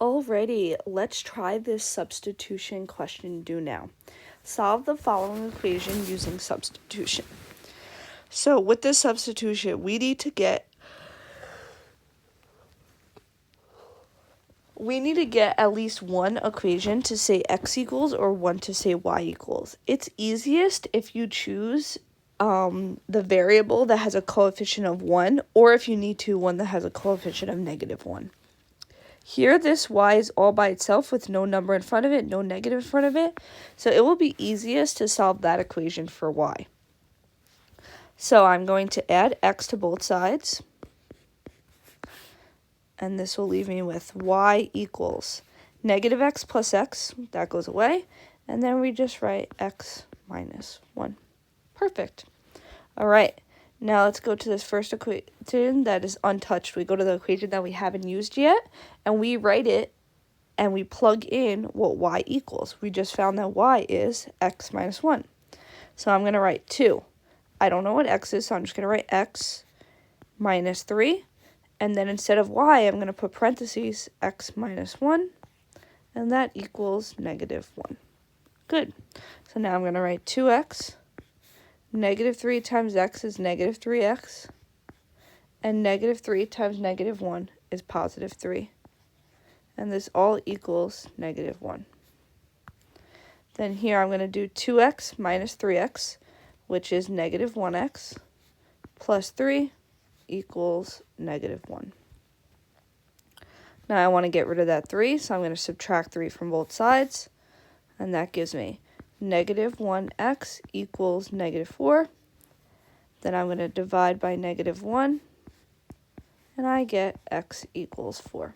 Alrighty, let's try this substitution question due now. Solve the following equation using substitution. So with this substitution, we need to get at least one equation to say x equals or one to say y equals. It's easiest if you choose the variable that has a coefficient of 1, or if you need to, one that has a coefficient of -1. Here, this y is all by itself with no number in front of it, no negative in front of it. So it will be easiest to solve that equation for y. So I'm going to add x to both sides. And this will leave me with y equals -x plus x. That goes away. And then we just write x minus 1. Perfect. All right. Now let's go to this first equation that is untouched. We go to the equation that we haven't used yet, and we write it, and we plug in what y equals. We just found that y is x minus 1. So I'm going to write 2. I don't know what x is, so I'm just going to write x minus 3. And then instead of y, I'm going to put parentheses x minus 1, and that equals -1. Good. So now I'm going to write 2x. -3 times x is -3x, and -3 times -1 is +3. And this all equals -1. Then here I'm going to do 2x minus 3x, which is -1x, plus 3 equals -1. Now I want to get rid of that 3, so I'm going to subtract 3 from both sides, and that gives me -1x equals -4. Then I'm going to divide by -1, and I get x equals 4.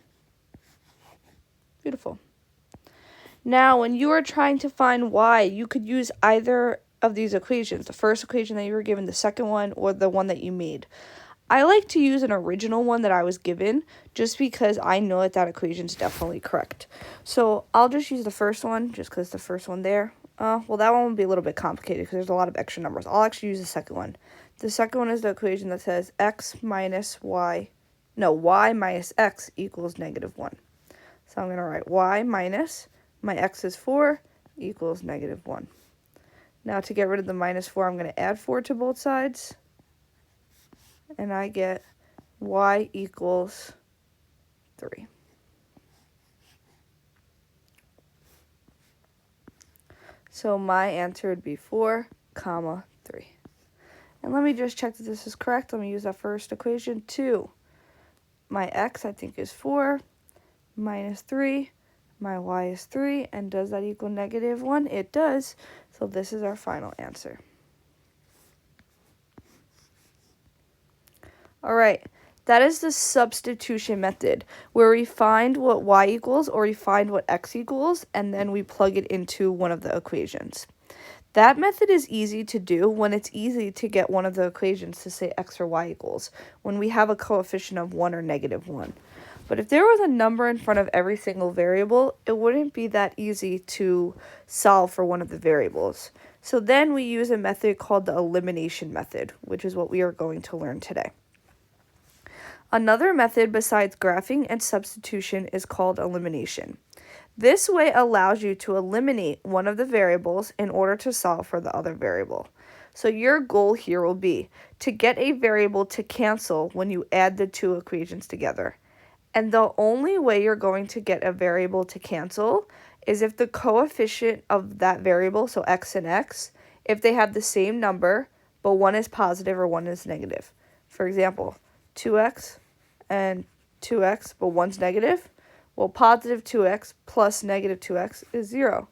Beautiful. Now, when you are trying to find y, you could use either of these equations, the first equation that you were given, the second one, or the one that you made. I like to use an original one that I was given just because I know that equation is definitely correct. So I'll just use the first one just because the first one there. Well, that one will be a little bit complicated because there's a lot of extra numbers. I'll actually use the second one. The second one is the equation that says y minus x equals -1. So I'm going to write y minus, my x is 4, equals -1. Now to get rid of the -4, I'm going to add 4 to both sides. And I get y equals 3. So my answer would be 4, 3. And let me just check that this is correct. Let me use that first equation. 2. My x, I think, is 4, minus 3. My y is 3. And does that equal -1? It does. So this is our final answer. All right. That is the substitution method, where we find what y equals or we find what x equals, and then we plug it into one of the equations. That method is easy to do when it's easy to get one of the equations to say x or y equals, when we have a coefficient of 1 or -1. But if there was a number in front of every single variable, it wouldn't be that easy to solve for one of the variables. So then we use a method called the elimination method, which is what we are going to learn today. Another method besides graphing and substitution is called elimination. This way allows you to eliminate one of the variables in order to solve for the other variable. So your goal here will be to get a variable to cancel when you add the two equations together. And the only way you're going to get a variable to cancel is if the coefficient of that variable, so x and x, if they have the same number, but one is positive or one is negative. For example, 2x and 2x, but one's negative. Well, positive 2x plus -2x is 0.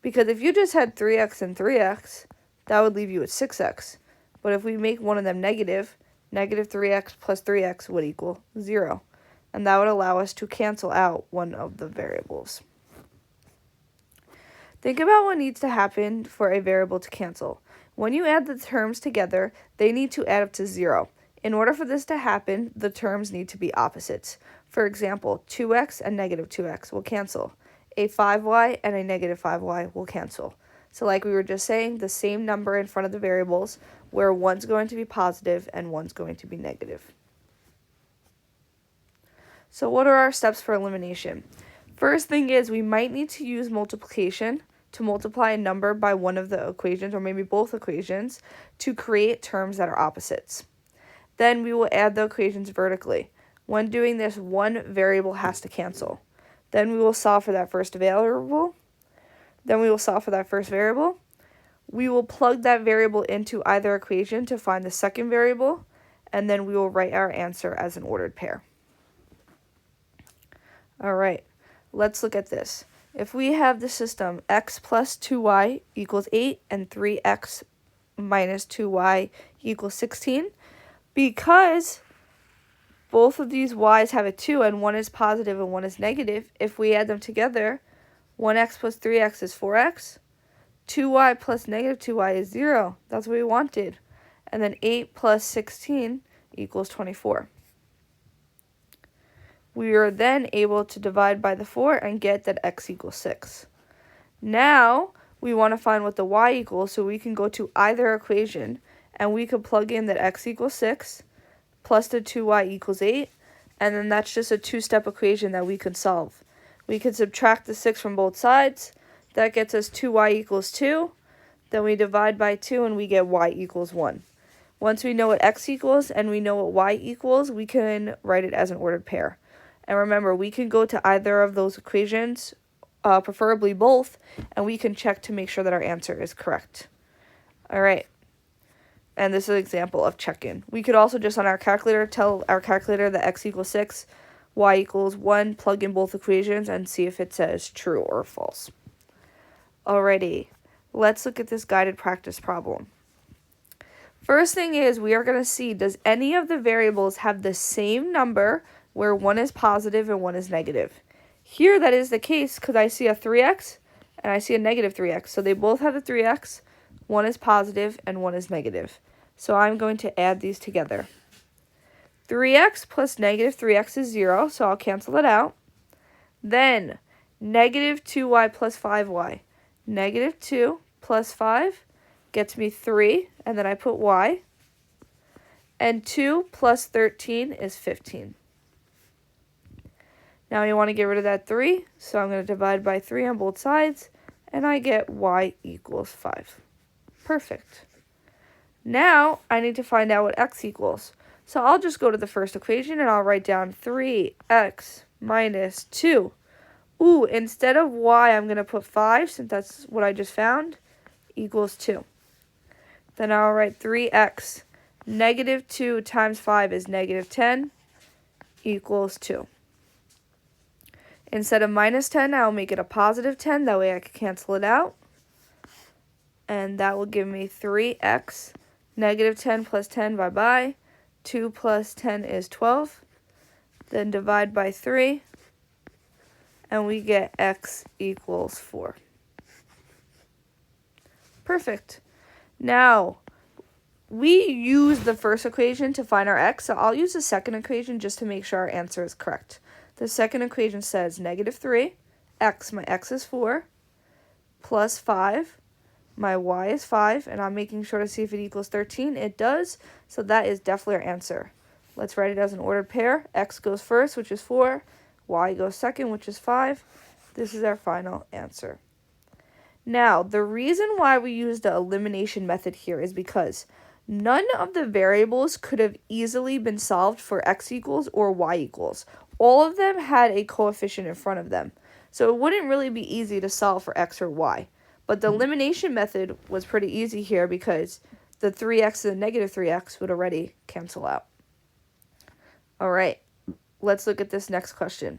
Because if you just had 3x and 3x, that would leave you with 6x. But if we make one of them negative, -3x plus 3x would equal 0. And that would allow us to cancel out one of the variables. Think about what needs to happen for a variable to cancel. When you add the terms together, they need to add up to 0. In order for this to happen, the terms need to be opposites. For example, 2x and -2x will cancel. A 5y and a -5y will cancel. So like we were just saying, the same number in front of the variables where one's going to be positive and one's going to be negative. So what are our steps for elimination? First thing is we might need to use multiplication to multiply a number by one of the equations, or maybe both equations, to create terms that are opposites. Then we will add the equations vertically. When doing this, one variable has to cancel. Then we will solve for that first variable. We will plug that variable into either equation to find the second variable, and then we will write our answer as an ordered pair. All right, let's look at this. If we have the system x plus 2y equals 8 and 3x minus 2y equals 16, because both of these y's have a 2 and one is positive and one is negative, if we add them together, 1x plus 3x is 4x, 2y plus negative 2y is 0. That's what we wanted. And then 8 plus 16 equals 24. We are then able to divide by the 4 and get that x equals 6. Now we want to find what the y equals, so we can go to either equation and we could plug in that x equals 6 plus the 2y equals 8, and then that's just a two-step equation that we could solve. We could subtract the 6 from both sides. That gets us 2y equals 2. Then we divide by 2 and we get y equals 1. Once we know what x equals and we know what y equals, we can write it as an ordered pair. And remember, we can go to either of those equations, preferably both, and we can check to make sure that our answer is correct. All right. And this is an example of check-in. We could also just on our calculator tell our calculator that x equals 6, y equals 1, plug in both equations, and see if it says true or false. Alrighty, let's look at this guided practice problem. First thing is we are going to see, does any of the variables have the same number where one is positive and one is negative? Here that is the case because I see a 3x and I see a negative 3x. So they both have a 3x, one is positive and one is negative. So I'm going to add these together. 3x plus negative 3x is 0, so I'll cancel it out. Then negative 2y plus 5y. Negative 2 plus 5 gets me 3, and then I put y. And 2 plus 13 is 15. Now we want to get rid of that 3, so I'm going to divide by 3 on both sides, and I get y equals 5. Perfect. Now I need to find out what x equals. So I'll just go to the first equation, and I'll write down 3x minus 2. Ooh, instead of y, I'm going to put 5, since that's what I just found, equals 2. Then I'll write 3x. Negative 2 times 5 is negative 10, equals 2. Instead of minus 10, I'll make it a positive 10. That way I can cancel it out. And that will give me 3x. Negative 10 plus 10, bye-bye. 2 plus 10 is 12. Then divide by 3. And we get x equals 4. Perfect. Now, we use the first equation to find our x, so I'll use the second equation just to make sure our answer is correct. The second equation says negative 3, x, my x is 4, plus 5, my y is 5, and I'm making sure to see if it equals 13. It does, so that is definitely our answer. Let's write it as an ordered pair. X goes first, which is 4. Y goes second, which is 5. This is our final answer. Now, the reason why we use the elimination method here is because none of the variables could have easily been solved for x equals or y equals. All of them had a coefficient in front of them. So it wouldn't really be easy to solve for x or y. But the elimination method was pretty easy here because the 3x and the negative 3x would already cancel out. All right, let's look at this next question.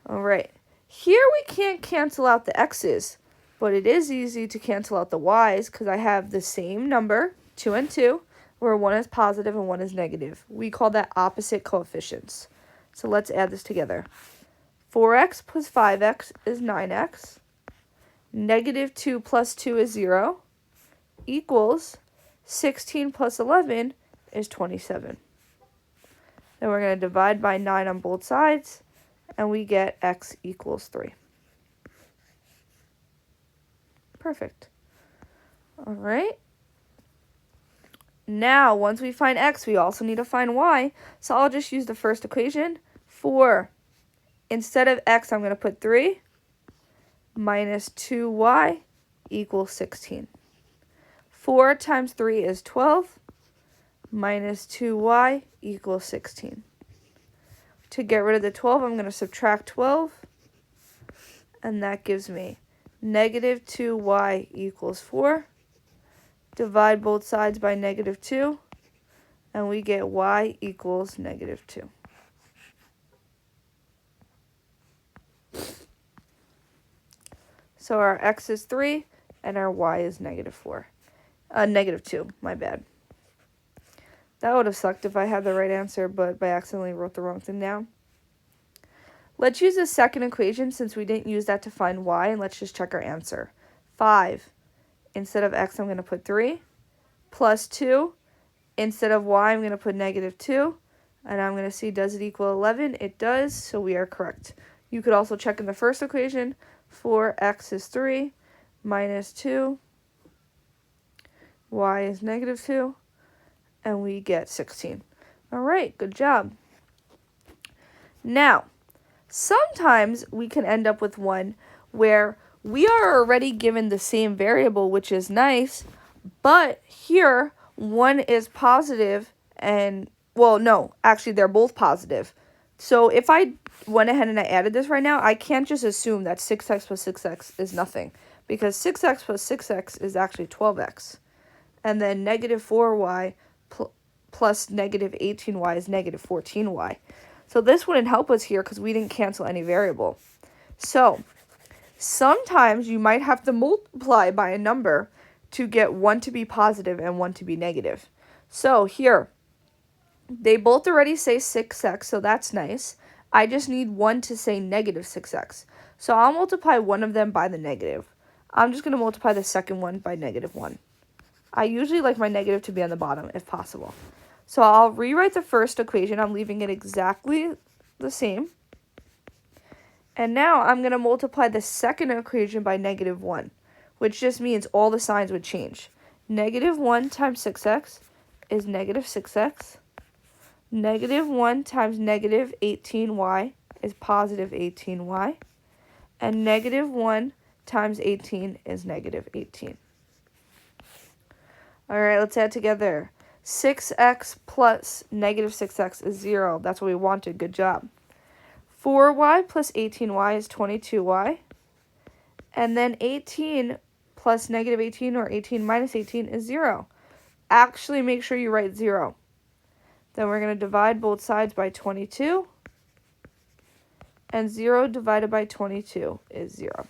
All right, here we can't cancel out the x's, but it is easy to cancel out the y's because I have the same number, 2 and 2, where one is positive and one is negative. We call that opposite coefficients. So let's add this together. 4x plus 5x is 9x. Negative 2 plus 2 is 0, equals 16 plus 11 is 27. Then we're going to divide by 9 on both sides, and we get x equals 3. Perfect. All right. Now, once we find x, we also need to find y. So I'll just use the first equation. 4. Instead of x, I'm going to put 3 minus 2y equals 16. 4 times 3 is 12 minus 2y equals 16. To get rid of the 12, I'm going to subtract 12, and that gives me negative 2y equals 4. Divide both sides by negative 2, and we get y equals negative 2. So our x is 3, and our y is negative 4. Negative 2, my bad. That would have sucked if I had the right answer, but I accidentally wrote the wrong thing down. Let's use the second equation since we didn't use that to find y, and let's just check our answer. 5. Instead of x, I'm going to put 3. Plus 2. Instead of y, I'm going to put negative 2. And I'm going to see, does it equal 11? It does, so we are correct. You could also check in the first equation. 4x is 3 minus 2. Y is negative 2. And we get 16. All right, good job. Now, sometimes we can end up with one where we are already given the same variable, which is nice, but here one is positive and, well, no, actually they're both positive. So if I went ahead and I added this right now, I can't just assume that 6x plus 6x is nothing, because 6x plus 6x is actually 12x. And then negative 4y plus negative 18y is negative 14y. So this wouldn't help us here because we didn't cancel any variable. So sometimes you might have to multiply by a number to get one to be positive and one to be negative. So here, they both already say 6x, so that's nice. I just need one to say negative 6x. So I'll multiply one of them by the negative. I'm just going to multiply the second one by negative 1. I usually like my negative to be on the bottom if possible. So I'll rewrite the first equation. I'm leaving it exactly the same. And now I'm going to multiply the second equation by negative 1, which just means all the signs would change. Negative 1 times 6x is negative 6x. Negative 1 times negative 18y is positive 18y. And negative 1 times 18 is negative 18. All right, let's add together. 6x plus negative 6x is 0. That's what we wanted. Good job. 4y plus 18y is 22y. And then 18 plus negative 18 or 18 minus 18 is 0. Actually, make sure you write 0. Then we're going to divide both sides by 22. And 0 divided by 22 is 0.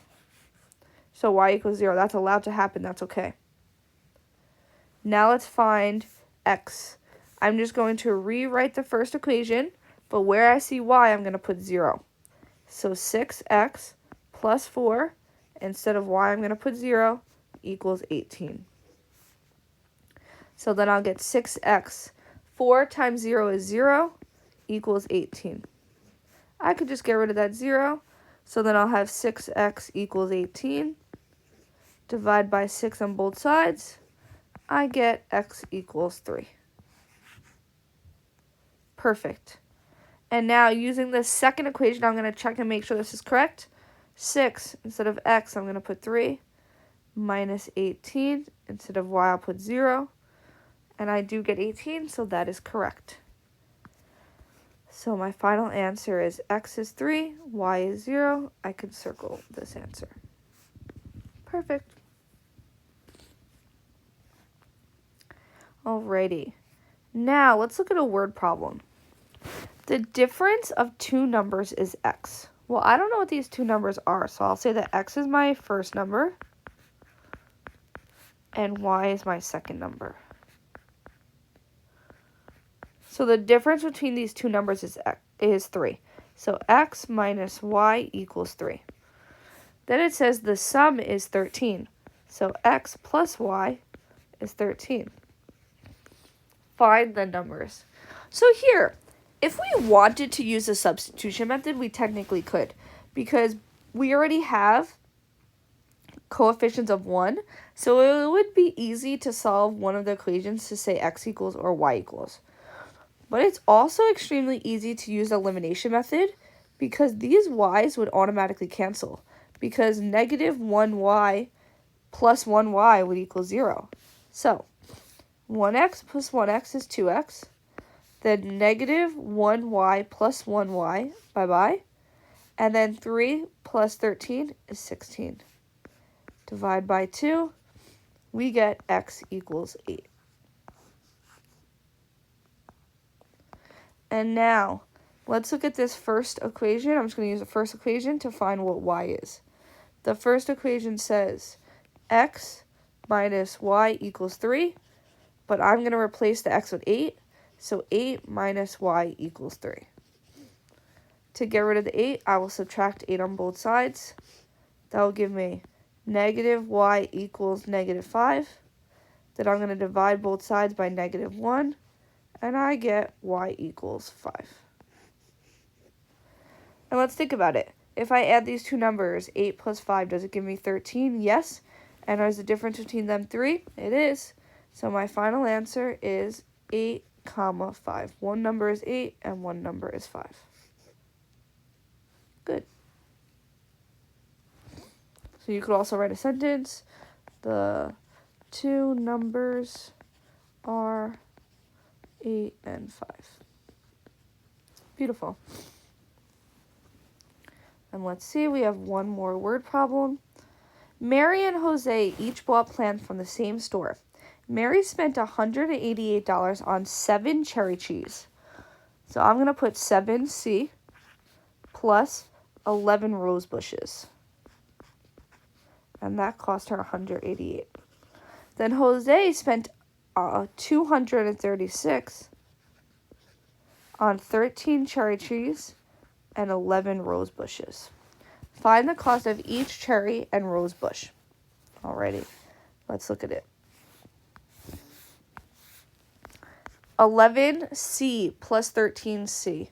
So y equals 0. That's allowed to happen. That's okay. Now let's find x. I'm just going to rewrite the first equation, but where I see y, I'm going to put 0. So 6x plus 4, instead of y, I'm going to put 0, equals 18. So then I'll get 6x. 4 times 0 is 0, equals 18. I could just get rid of that 0, so then I'll have 6x equals 18. Divide by 6 on both sides. I get x equals 3. Perfect. And now using the second equation, I'm going to check and make sure this is correct. 6 instead of x, I'm going to put 3 minus 18. Instead of y, I'll put 0. And I do get 18, so that is correct. So my final answer is x is 3, y is 0. I could circle this answer. Perfect. Alrighty. Now let's look at a word problem. The difference of two numbers is x. Well, I don't know what these two numbers are, so I'll say that x is my first number and y is my second number. So the difference between these two numbers is 3. So x minus y equals 3. Then it says the sum is 13. So x plus y is 13. Find the numbers. So here, if we wanted to use the substitution method, we technically could, because we already have coefficients of 1. So it would be easy to solve one of the equations to say x equals or y equals. But it's also extremely easy to use the elimination method because these y's would automatically cancel because negative 1y plus 1y would equal 0. So 1x plus 1x is 2x. Then negative 1y plus 1y, bye-bye. And then 3 plus 13 is 16. Divide by 2, we get x equals 8. And now, let's look at this first equation. I'm just going to use the first equation to find what y is. The first equation says x minus y equals 3, but I'm going to replace the x with 8, so 8 minus y equals 3. To get rid of the 8, I will subtract 8 on both sides. That will give me negative y equals negative 5. Then I'm going to divide both sides by negative 1, and I get y equals 5. And let's think about it. If I add these two numbers, 8 plus 5, does it give me 13? Yes. And is the difference between them 3? It is. So my final answer is 8, 5. One number is 8 and one number is 5. Good. So you could also write a sentence. The two numbers are 8 and 5. Beautiful. And let's see, we have one more word problem. Mary and Jose each bought plants from the same store. Mary spent $188 on 7 cherry trees. So I'm going to put 7C plus 11 rose bushes. And that cost her $188. Then Jose spent $236 on 13 cherry trees and 11 rose bushes. Find the cost of each cherry and rose bush. Alrighty, let's look at it. 11C plus 13C.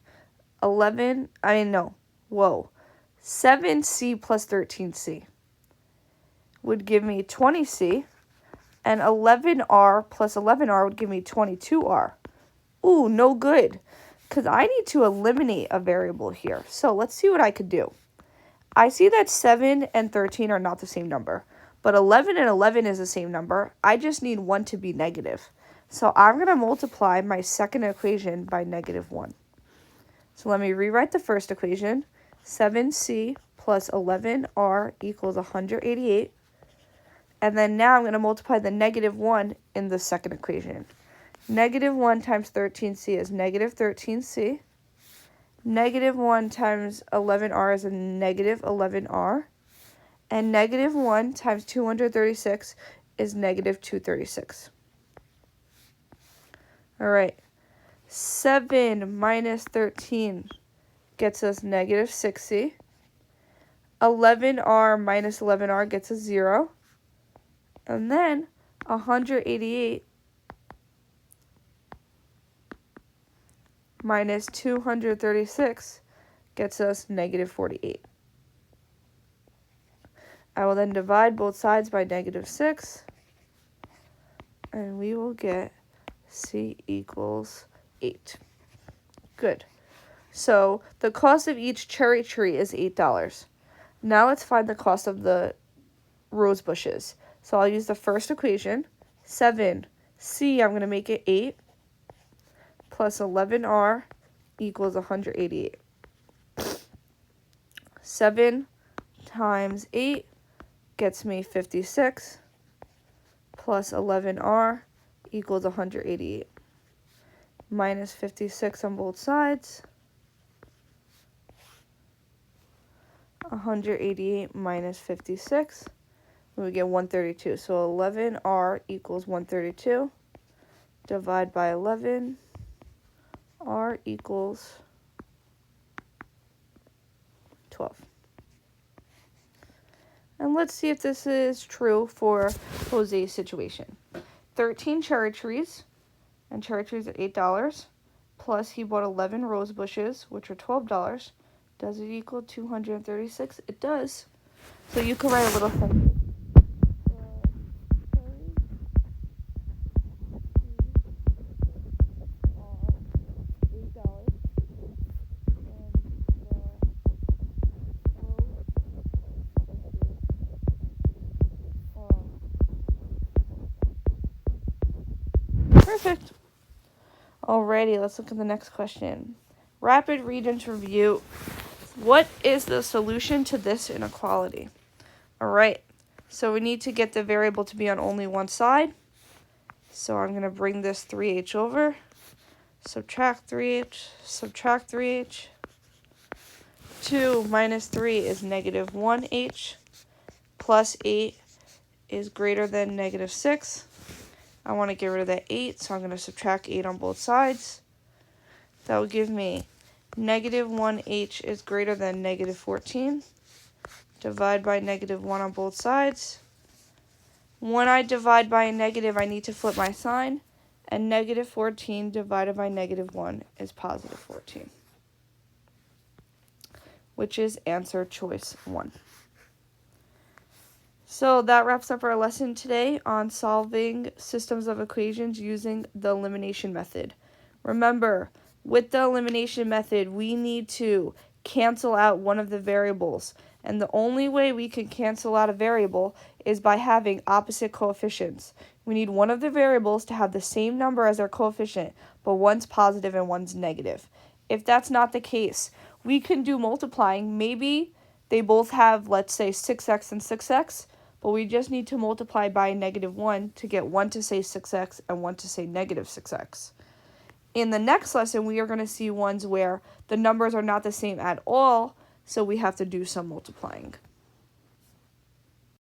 7C plus 13C would give me 20C, and 11R plus 11R would give me 22R. Ooh, no good, because I need to eliminate a variable here. So let's see what I could do. I see that 7 and 13 are not the same number, but 11 and 11 is the same number. I just need one to be negative. So I'm going to multiply my second equation by negative 1. So let me rewrite the first equation. 7C plus 11R equals 188. And then now I'm going to multiply the negative 1 in the second equation. Negative 1 times 13C is negative 13C. Negative 1 times 11R is a negative 11R. And negative 1 times 236 is negative 236. All right. 7 minus 13 gets us negative 6C. 11R minus 11R gets us 0. And then 188 minus 236 gets us negative 48. I will then divide both sides by negative 6, and we will get C equals 8. Good. So the cost of each cherry tree is $8. Now let's find the cost of the rose bushes. So I'll use the first equation, 7C, I'm going to make it 8, plus 11R equals 188. 7 times 8 gets me 56, plus 11R equals 188. Minus 56 on both sides. 188 minus 56. We get 132. So 11R equals 132. Divide by 11. R equals 12. And let's see if this is true for Jose's situation. 13 cherry trees, and cherry trees are $8, plus he bought 11 rose bushes, which are $12. Does it equal 236? It does. So you can write a little thing. Perfect. Alrighty, let's look at the next question. Rapid Regents review. What is the solution to this inequality? Alright, so we need to get the variable to be on only one side. So I'm going to bring this 3h over. Subtract 3h, subtract 3h. 2 minus 3 is negative 1h. Plus 8 is greater than negative 6. I want to get rid of that 8, so I'm going to subtract 8 on both sides. That will give me negative 1h is greater than negative 14. Divide by negative 1 on both sides. When I divide by a negative, I need to flip my sign. And negative 14 divided by negative 1 is positive 14, which is answer choice 1. So that wraps up our lesson today on solving systems of equations using the elimination method. Remember, with the elimination method, we need to cancel out one of the variables. And the only way we can cancel out a variable is by having opposite coefficients. We need one of the variables to have the same number as our coefficient, but one's positive and one's negative. If that's not the case, we can do multiplying. Maybe they both have, let's say, 6x and 6x, but we just need to multiply by negative 1 to get one to say 6x and one to say negative 6x. In the next lesson, we are going to see ones where the numbers are not the same at all, so we have to do some multiplying.